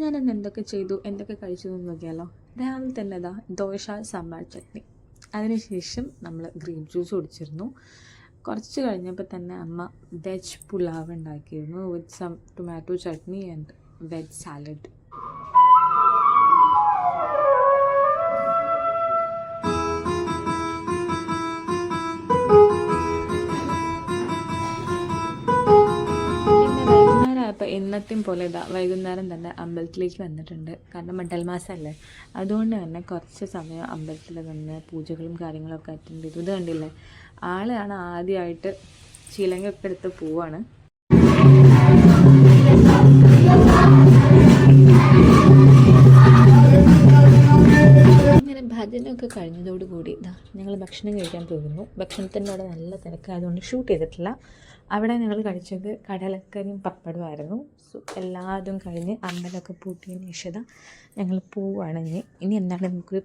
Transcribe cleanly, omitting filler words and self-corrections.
ഞാനിന്ന് എന്തൊക്കെ ചെയ്തു, എന്തൊക്കെ കഴിച്ചു എന്ന് നോക്കിയാലോ. രാവിലെ തന്നെ ദോശ സാമ്പാർ ചട്നി. അതിനുശേഷം നമ്മൾ ഗ്രീൻ ജ്യൂസ് കുടിച്ചിരുന്നു. കുറച്ച് കഴിഞ്ഞപ്പോൾ തന്നെ അമ്മ വെജ് പുലാവ് ഉണ്ടാക്കിയിരുന്നു with some tomato chutney and veg salad. അപ്പോൾ എന്നത്തെയും പോലെ വൈകുന്നേരം തന്നെ അമ്പലത്തിലേക്ക് വന്നിട്ടുണ്ട്. കാരണം മണ്ഡൽ മാസമല്ലേ, അതുകൊണ്ട് തന്നെ കുറച്ച് സമയം അമ്പലത്തിൽ നിന്ന് പൂജകളും കാര്യങ്ങളൊക്കെ അറ്റൻഡ് ചെയ്തു. ഇത് കണ്ടില്ലേ, ആളെയാണ് ആദ്യമായിട്ട് ചിലങ്കൊക്കെ എടുത്ത് പോവാണ്. അങ്ങനെ ഭജനയൊക്കെ കഴിഞ്ഞതോടുകൂടി ഞങ്ങൾ ഭക്ഷണം കഴിക്കാൻ പോകുന്നു. ഭക്ഷണത്തിൻ്റെ അവിടെ നല്ല തിരക്കായതുകൊണ്ട് ഷൂട്ട് ചെയ്തിട്ടില്ല. അവിടെ ഞങ്ങൾ കഴിച്ചത് കടലക്കറിയും പപ്പടമായിരുന്നു. സോ എല്ലാതും കഴിഞ്ഞ് അമ്പലമൊക്കെ പൂട്ടിയതിന് ശേഷം ഞങ്ങൾ പോവുകയാണ്. ഇനി എന്താണ് നമുക്ക്